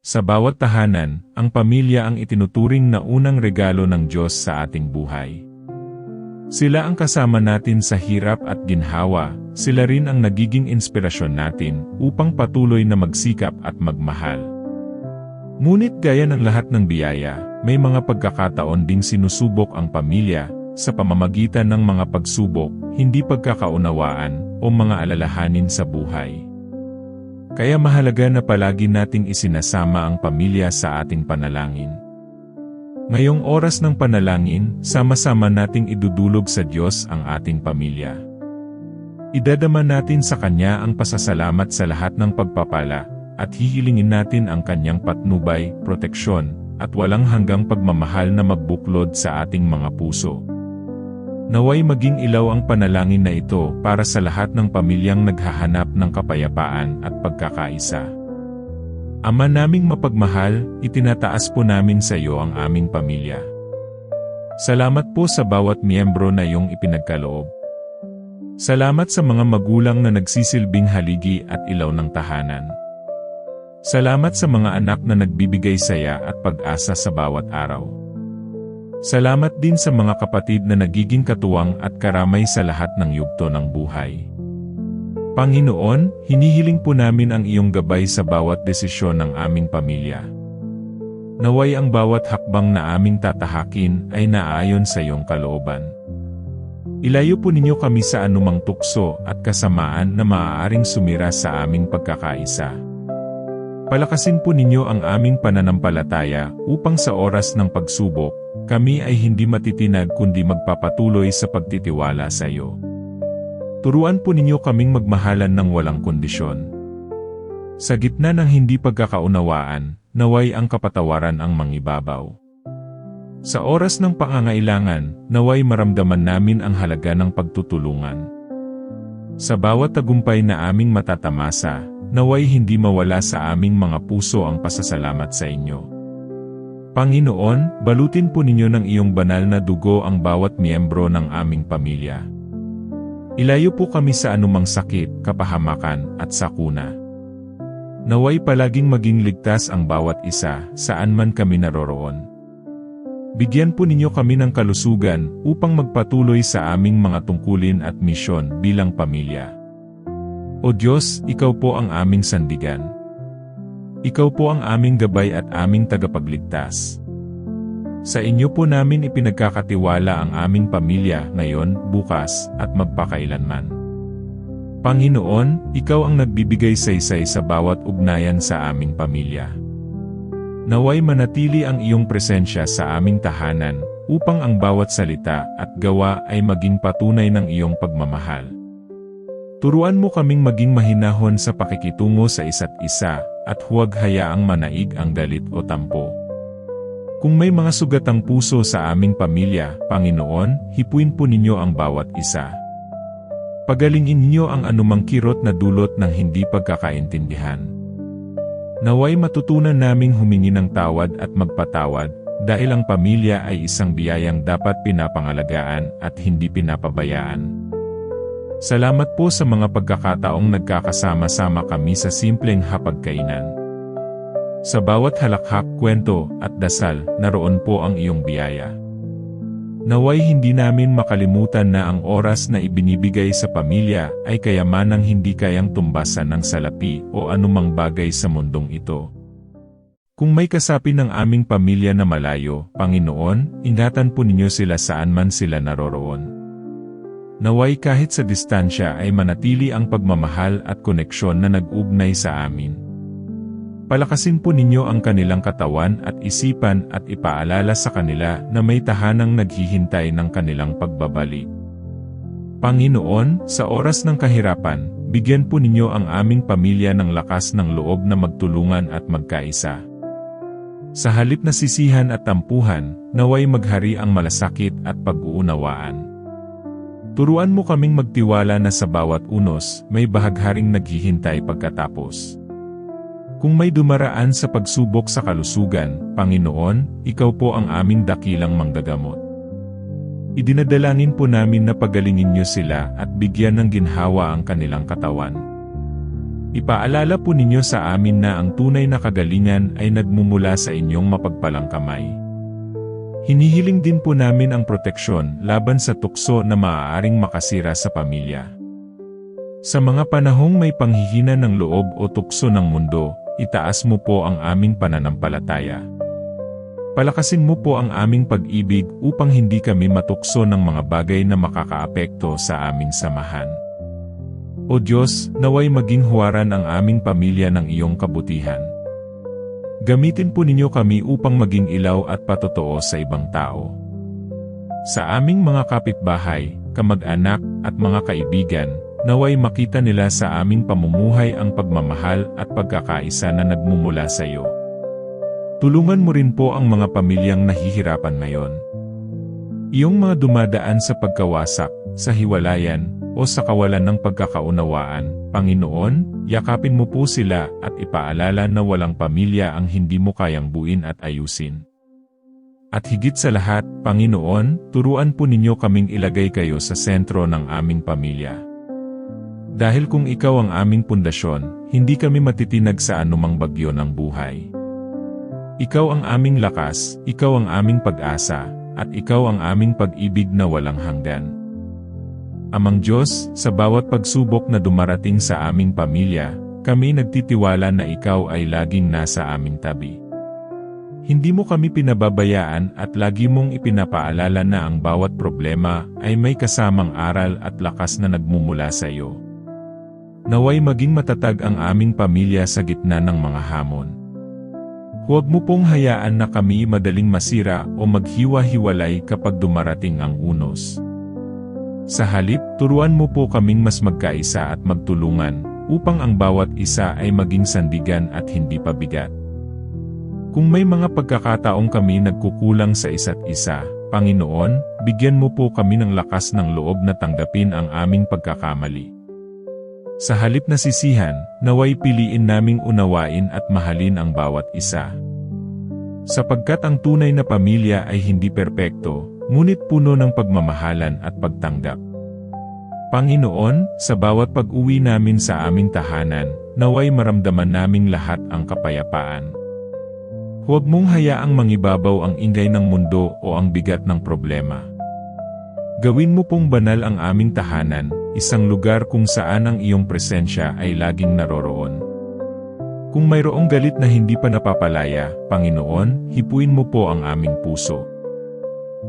Sa bawat tahanan, ang pamilya ang itinuturing na unang regalo ng Diyos sa ating buhay. Sila ang kasama natin sa hirap at ginhawa, sila rin ang nagiging inspirasyon natin upang patuloy na magsikap at magmahal. Ngunit gaya ng lahat ng biyaya, may mga pagkakataon ding sinusubok ang pamilya sa pamamagitan ng mga pagsubok, hindi pagkakaunawaan, o mga alalahanin sa buhay. Kaya mahalaga na palagi nating isinasama ang pamilya sa ating panalangin. Ngayong oras ng panalangin, sama-sama nating idudulog sa Diyos ang ating pamilya. Idadama natin sa Kanya ang pasasalamat sa lahat ng pagpapala, at hihilingin natin ang Kanyang patnubay, proteksyon, at walang hanggang pagmamahal na magbuklod sa ating mga puso. Naway maging ilaw ang panalangin na ito para sa lahat ng pamilyang naghahanap ng kapayapaan at pagkakaisa. Ama naming mapagmahal, itinataas po namin sa iyo ang aming pamilya. Salamat po sa bawat miyembro na iyong ipinagkaloob. Salamat sa mga magulang na nagsisilbing haligi at ilaw ng tahanan. Salamat sa mga anak na nagbibigay saya at pag-asa sa bawat araw. Salamat din sa mga kapatid na nagiging katuwang at karamay sa lahat ng yugto ng buhay. Panginoon, hinihiling po namin ang iyong gabay sa bawat desisyon ng aming pamilya. Naway ang bawat hakbang na aming tatahakin ay naayon sa iyong kalooban. Ilayo po ninyo kami sa anumang tukso at kasamaan na maaaring sumira sa aming pagkakaisa. Palakasin po ninyo ang aming pananampalataya upang sa oras ng pagsubok, kami ay hindi matitinag kundi magpapatuloy sa pagtitiwala sa iyo. Turuan po ninyo kaming magmahalan ng walang kondisyon. Sa gitna ng hindi pagkakaunawaan, naway ang kapatawaran ang mangibabaw. Sa oras ng pangangailangan, naway maramdaman namin ang halaga ng pagtutulungan. Sa bawat tagumpay na aming matatamasa, naway hindi mawala sa aming mga puso ang pasasalamat sa inyo. Panginoon, balutin po ninyo ng iyong banal na dugo ang bawat miyembro ng aming pamilya. Ilayo po kami sa anumang sakit, kapahamakan, at sakuna. Naway palaging maging ligtas ang bawat isa, saan man kami naroroon. Bigyan po ninyo kami ng kalusugan upang magpatuloy sa aming mga tungkulin at misyon bilang pamilya. O Diyos, Ikaw po ang aming sandigan. Ikaw po ang aming gabay at aming tagapagligtas. Sa inyo po namin ipinagkakatiwala ang aming pamilya ngayon, bukas, at magpakailanman. Panginoon, Ikaw ang nagbibigay saysay sa bawat ugnayan sa aming pamilya. Naway manatili ang iyong presensya sa aming tahanan, upang ang bawat salita at gawa ay maging patunay ng iyong pagmamahal. Turuan mo kaming maging mahinahon sa pakikitungo sa isa't isa, at huwag hayaang manaig ang galit o tampo. Kung may mga sugatang puso sa aming pamilya, Panginoon, hipuin po ninyo ang bawat isa. Pagalingin ninyo ang anumang kirot na dulot ng hindi pagkakaintindihan. Naway matutunan naming humingi ng tawad at magpatawad, dahil ang pamilya ay isang biyayang dapat pinapangalagaan at hindi pinapabayaan. Salamat po sa mga pagkakataong nagkakasama-sama kami sa simpleng hapagkainan. Sa bawat halakhak, kwento, at dasal, naroon po ang iyong biyaya. Naway hindi namin makalimutan na ang oras na ibinibigay sa pamilya ay kayamanang hindi kayang tumbasan ng salapi o anumang bagay sa mundong ito. Kung may kasapi ng aming pamilya na malayo, Panginoon, ingatan po ninyo sila saan man sila naroroon. Naway kahit sa distansya ay manatili ang pagmamahal at koneksyon na nag-ugnay sa amin. Palakasin po ninyo ang kanilang katawan at isipan at ipaalala sa kanila na may tahanang naghihintay ng kanilang pagbabalik. Panginoon, sa oras ng kahirapan, bigyan po ninyo ang aming pamilya ng lakas ng loob na magtulungan at magkaisa. Sa halip na sisihan at tampuhan, naway maghari ang malasakit at pag-uunawaan. Turuan mo kaming magtiwala na sa bawat unos, may bahagharing naghihintay pagkatapos. Kung may dumaraan sa pagsubok sa kalusugan, Panginoon, Ikaw po ang aming dakilang manggagamot. Idinadalangin po namin na pagalingin niyo sila at bigyan ng ginhawa ang kanilang katawan. Ipaalala po ninyo sa amin na ang tunay na kagalingan ay nagmumula sa inyong mapagpalang kamay. Hinihiling din po namin ang proteksyon laban sa tukso na maaaring makasira sa pamilya. Sa mga panahong may panghihina ng loob o tukso ng mundo, itaas mo po ang aming pananampalataya. Palakasin mo po ang aming pag-ibig upang hindi kami matukso ng mga bagay na makakaapekto sa aming samahan. O Diyos, naway maging huwaran ang aming pamilya ng iyong kabutihan. Gamitin po ninyo kami upang maging ilaw at patotoo sa ibang tao. Sa aming mga kapitbahay, kamag-anak at mga kaibigan, naway makita nila sa aming pamumuhay ang pagmamahal at pagkakaisa na nagmumula sa iyo. Tulungan mo rin po ang mga pamilyang nahihirapan ngayon. Iyong mga dumadaan sa pagkawasak, sa hiwalayan, o sa kawalan ng pagkakaunawaan, Panginoon, yakapin mo po sila at ipaalala na walang pamilya ang hindi mo kayang buuin at ayusin. At higit sa lahat, Panginoon, turuan po ninyo kaming ilagay kayo sa sentro ng aming pamilya. Dahil kung ikaw ang aming pundasyon, hindi kami matitinag sa anumang bagyo ng buhay. Ikaw ang aming lakas, ikaw ang aming pag-asa, at ikaw ang aming pag-ibig na walang hanggan. Amang Diyos, sa bawat pagsubok na dumarating sa aming pamilya, kami nagtitiwala na ikaw ay laging nasa aming tabi. Hindi mo kami pinababayaan at lagi mong ipinapaalala na ang bawat problema ay may kasamang aral at lakas na nagmumula sa iyo. Naway maging matatag ang aming pamilya sa gitna ng mga hamon. Huwag mo pong hayaan na kami madaling masira o maghiwa-hiwalay kapag dumarating ang unos. Sa halip, turuan mo po kaming mas magkaisa at magtulungan, upang ang bawat isa ay maging sandigan at hindi pabigat. Kung may mga pagkakataong kami nagkukulang sa isa't isa, Panginoon, bigyan mo po kami ng lakas ng loob na tanggapin ang aming pagkakamali. Sa halip na sisihan, naway piliin naming unawain at mahalin ang bawat isa. Sapagkat ang tunay na pamilya ay hindi perpekto, ngunit puno ng pagmamahalan at pagtanggap. Panginoon, sa bawat pag-uwi namin sa aming tahanan, naway maramdaman naming lahat ang kapayapaan. Huwag mong hayaang mangibabaw ang ingay ng mundo o ang bigat ng problema. Gawin mo pong banal ang aming tahanan, isang lugar kung saan ang iyong presensya ay laging naroroon. Kung mayroong galit na hindi pa napapalaya, Panginoon, hipuin mo po ang aming puso.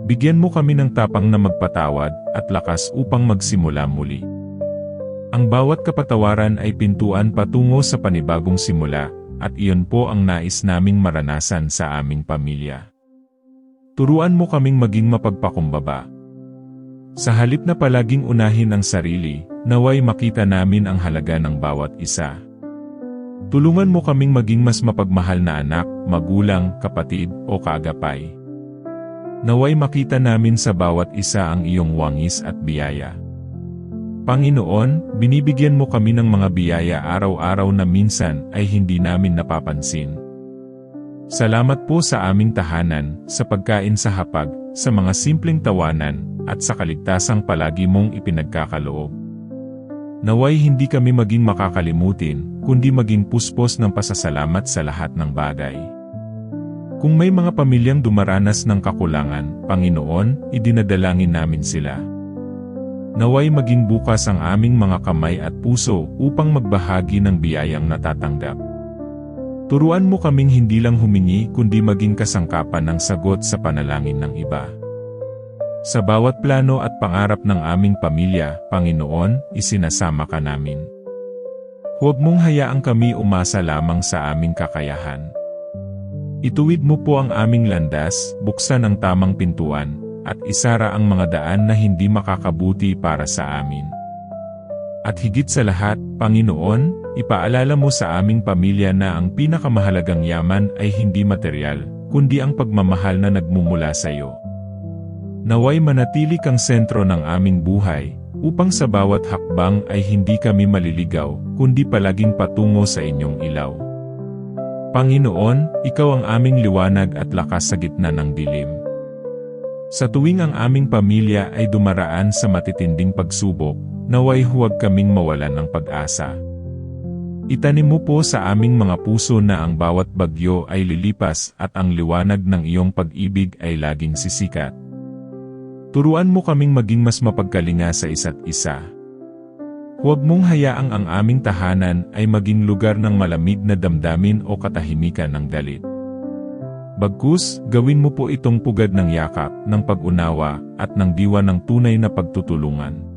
Bigyan mo kami ng tapang na magpatawad at lakas upang magsimula muli. Ang bawat kapatawaran ay pintuan patungo sa panibagong simula, at iyon po ang nais naming maranasan sa aming pamilya. Turuan mo kaming maging mapagpakumbaba. Sa halip na palaging unahin ang sarili, naway makita namin ang halaga ng bawat isa. Tulungan mo kaming maging mas mapagmahal na anak, magulang, kapatid, o kaagapay. Naway makita namin sa bawat isa ang iyong wangis at biyaya. Panginoon, binibigyan mo kami ng mga biyaya araw-araw na minsan ay hindi namin napapansin. Salamat po sa aming tahanan, sa pagkain sa hapag, sa mga simpleng tawanan, at sa kaligtasang palagi mong ipinagkakaloob. Naway hindi kami maging makakalimutin, kundi maging puspos ng pasasalamat sa lahat ng bagay. Kung may mga pamilyang dumaranas ng kakulangan, Panginoon, idinadalangin namin sila. Naway maging bukas ang aming mga kamay at puso upang magbahagi ng biyayang natatanggap. Turuan mo kaming hindi lang humingi kundi maging kasangkapan ng sagot sa panalangin ng iba. Sa bawat plano at pangarap ng aming pamilya, Panginoon, isinasama ka namin. Huwag mong hayaang kami umasa lamang sa aming kakayahan. Ituwid mo po ang aming landas, buksan ang tamang pintuan, at isara ang mga daan na hindi makakabuti para sa amin. At higit sa lahat, Panginoon, ipaalala mo sa aming pamilya na ang pinakamahalagang yaman ay hindi material, kundi ang pagmamahal na nagmumula sa iyo. Naway manatili kang sentro ng aming buhay, upang sa bawat hakbang ay hindi kami maliligaw, kundi palaging patungo sa inyong ilaw. Panginoon, ikaw ang aming liwanag at lakas sa gitna ng dilim. Sa tuwing ang aming pamilya ay dumaraan sa matitinding pagsubok, naway huwag kaming mawalan ng pag-asa. Itanim mo po sa aming mga puso na ang bawat bagyo ay lilipas at ang liwanag ng iyong pag-ibig ay laging sisikat. Turuan mo kaming maging mas mapagkalinga sa isa't isa. Huwag mong hayaang ang aming tahanan ay maging lugar ng malamig na damdamin o katahimikan ng galit. Bagkus, gawin mo po itong pugad ng yakap, ng pag-unawa, at ng diwa ng tunay na pagtutulungan.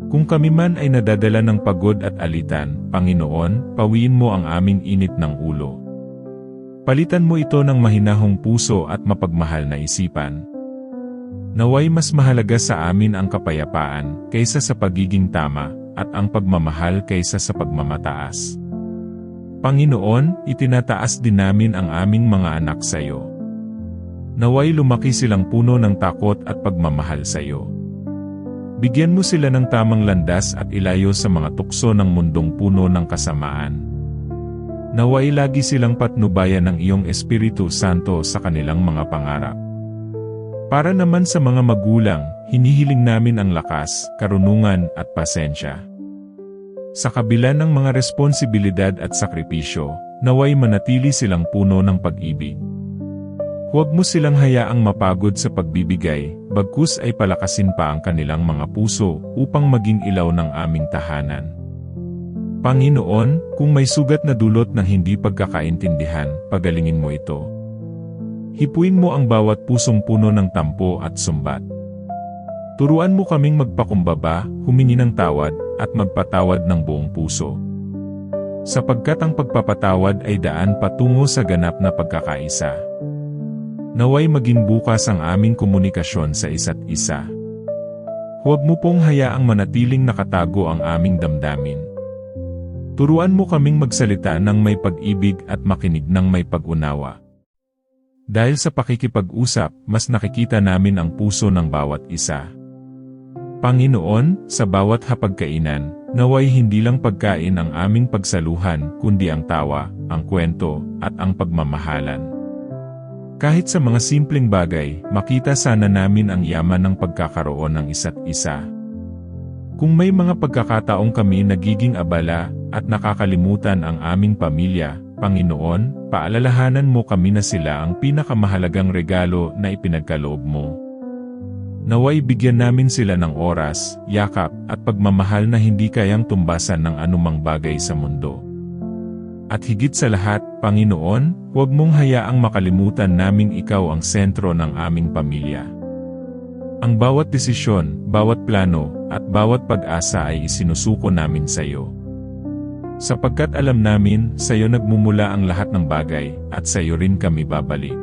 Kung kami man ay nadadala ng pagod at alitan, Panginoon, pawiin mo ang aming init ng ulo. Palitan mo ito ng mahinahong puso at mapagmahal na isipan. Naway mas mahalaga sa amin ang kapayapaan kaysa sa pagiging tama, at ang pagmamahal kaysa sa pagmamataas. Panginoon, itinataas din namin ang aming mga anak sa iyo. Naway lumaki silang puno ng takot at pagmamahal sa iyo. Bigyan mo sila ng tamang landas at ilayo sa mga tukso ng mundong puno ng kasamaan. Naway lagi silang patnubayan ng iyong Espiritu Santo sa kanilang mga pangarap. Para naman sa mga magulang, hinihiling namin ang lakas, karunungan at pasensya. Sa kabila ng mga responsibilidad at sakripisyo, naway manatili silang puno ng pag-ibig. Huwag mo silang hayaang mapagod sa pagbibigay, bagkus ay palakasin pa ang kanilang mga puso upang maging ilaw ng aming tahanan. Panginoon, kung may sugat na dulot ng hindi pagkakaintindihan, pagalingin mo ito. Hipuin mo ang bawat pusong puno ng tampo at sumbat. Turuan mo kaming magpakumbaba, humingi ng tawad, at magpatawad ng buong puso. Sapagkat ang pagpapatawad ay daan patungo sa ganap na pagkakaisa. Naway maging bukas ang aming komunikasyon sa isa't isa. Huwag mo pong hayaang manatiling nakatago ang aming damdamin. Turuan mo kaming magsalita ng may pag-ibig at makinig ng may pag-unawa. Dahil sa pakikipag-usap, mas nakikita namin ang puso ng bawat isa. Panginoon, sa bawat hapagkainan, naway hindi lang pagkain ang aming pagsaluhan, kundi ang tawa, ang kwento, at ang pagmamahalan. Kahit sa mga simpleng bagay, makita sana namin ang yaman ng pagkakaroon ng isa't isa. Kung may mga pagkakataong kami nagiging abala, at nakakalimutan ang aming pamilya, Panginoon, paalalahanan mo kami na sila ang pinakamahalagang regalo na ipinagkaloob mo. Naway bigyan namin sila ng oras, yakap, at pagmamahal na hindi kayang tumbasan ng anumang bagay sa mundo. At higit sa lahat, Panginoon, huwag mong hayaang makalimutan naming ikaw ang sentro ng aming pamilya. Ang bawat desisyon, bawat plano, at bawat pag-asa ay isinusuko namin sa iyo. Sapagkat alam namin, sa iyo nagmumula ang lahat ng bagay, at sa iyo rin kami babalik.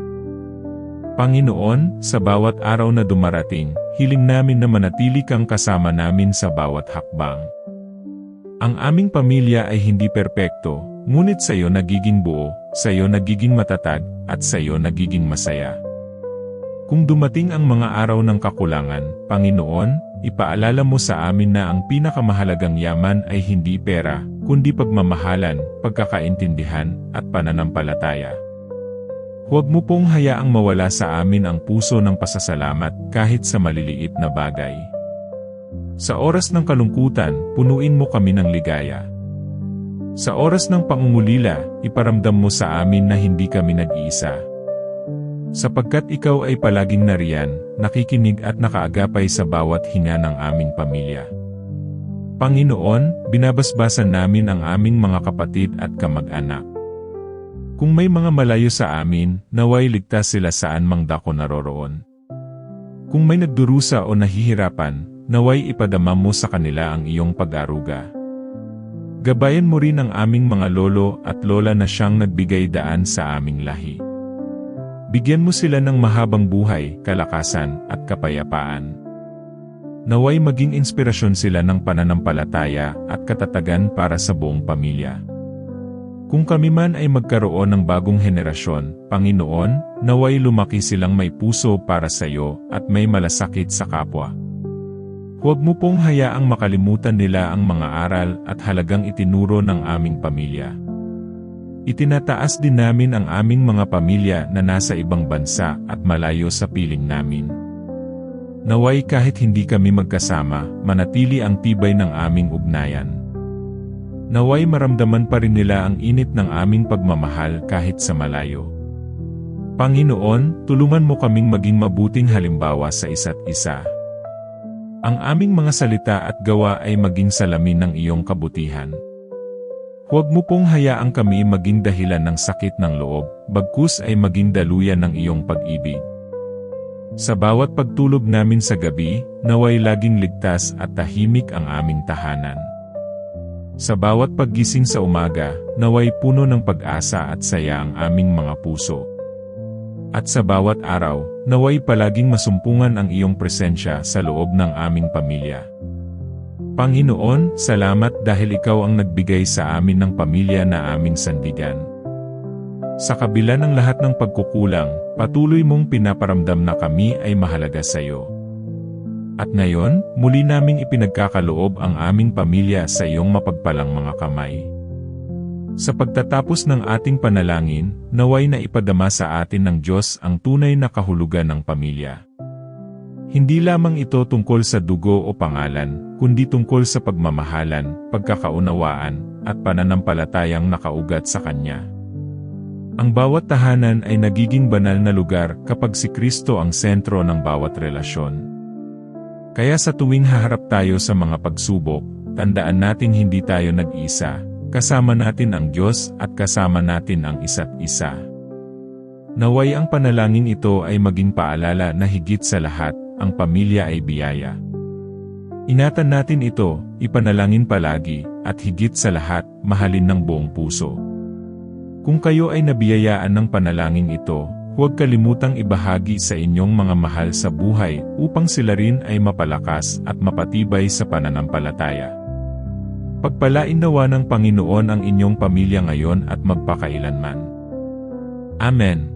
Panginoon, sa bawat araw na dumarating, hiling namin na manatili kang kasama namin sa bawat hakbang. Ang aming pamilya ay hindi perpekto, ngunit sa iyo nagiging buo, sa iyo nagiging matatag, at sa iyo nagiging masaya. Kung dumating ang mga araw ng kakulangan, Panginoon, ipaalala mo sa amin na ang pinakamahalagang yaman ay hindi pera, kundi pagmamahalan, pagkakaintindihan, at pananampalataya. Huwag mo pong hayaang mawala sa amin ang puso ng pasasalamat kahit sa maliliit na bagay. Sa oras ng kalungkutan, punuin mo kami ng ligaya. Sa oras ng pangungulila, iparamdam mo sa amin na hindi kami nag-iisa. Sapagkat ikaw ay palaging nariyan, nakikinig at nakaagapay sa bawat hinga ng aming pamilya. Panginoon, binabasbasan namin ang aming mga kapatid at kamag-anak. Kung may mga malayo sa amin, naway ligtas sila saan mang dako naroroon. Kung may nagdurusa o nahihirapan, naway ipadama mo sa kanila ang iyong pag-aruga. Gabayan mo rin ang aming mga lolo at lola na siyang nagbigay daan sa aming lahi. Bigyan mo sila ng mahabang buhay, kalakasan, at kapayapaan. Naway maging inspirasyon sila ng pananampalataya at katatagan para sa buong pamilya. Kung kami man ay magkaroon ng bagong henerasyon, Panginoon, naway lumaki silang may puso para sa iyo at may malasakit sa kapwa. Huwag mo pong hayaang makalimutan nila ang mga aral at halagang itinuro ng aming pamilya. Itinataas din namin ang aming mga pamilya na nasa ibang bansa at malayo sa piling namin. Naway kahit hindi kami magkasama, manatili ang tibay ng aming ugnayan. Naway maramdaman pa rin nila ang init ng aming pagmamahal kahit sa malayo. Panginoon, tulungan mo kaming maging mabuting halimbawa sa isa't isa. Ang aming mga salita at gawa ay maging salamin ng iyong kabutihan. Huwag mo pong hayaang kami maging dahilan ng sakit ng loob, bagkus ay maging daluyan ng iyong pag-ibig. Sa bawat pagtulog namin sa gabi, naway laging ligtas at tahimik ang aming tahanan. Sa bawat paggising sa umaga, naway puno ng pag-asa at saya ang aming mga puso. At sa bawat araw, naway palaging masumpungan ang iyong presensya sa loob ng aming pamilya. Panginoon, salamat dahil ikaw ang nagbigay sa amin ng pamilya na aming sandigan. Sa kabila ng lahat ng pagkukulang, patuloy mong pinaparamdam na kami ay mahalaga sa iyo. At ngayon, muli naming ipinagkakaloob ang aming pamilya sa iyong mapagpalang mga kamay. Sa pagtatapos ng ating panalangin, naway na ipadama sa atin ng Diyos ang tunay na kahulugan ng pamilya. Hindi lamang ito tungkol sa dugo o pangalan, kundi tungkol sa pagmamahalan, pagkakaunawaan, at pananampalatayang nakaugat sa Kanya. Ang bawat tahanan ay nagiging banal na lugar kapag si Kristo ang sentro ng bawat relasyon. Kaya sa tuwing haharap tayo sa mga pagsubok, tandaan natin hindi tayo nag-isa, kasama natin ang Diyos at kasama natin ang isa't isa. Naway ang panalangin ito ay maging paalala na higit sa lahat, ang pamilya ay biyaya. Ingatan natin ito, ipanalangin palagi, at higit sa lahat, mahalin ng buong puso. Kung kayo ay nabiyayaan ng panalangin ito, huwag kalimutang ibahagi sa inyong mga mahal sa buhay upang sila rin ay mapalakas at mapatibay sa pananampalataya. Pagpalain nawa ng Panginoon ang inyong pamilya ngayon at magpakailanman. Amen.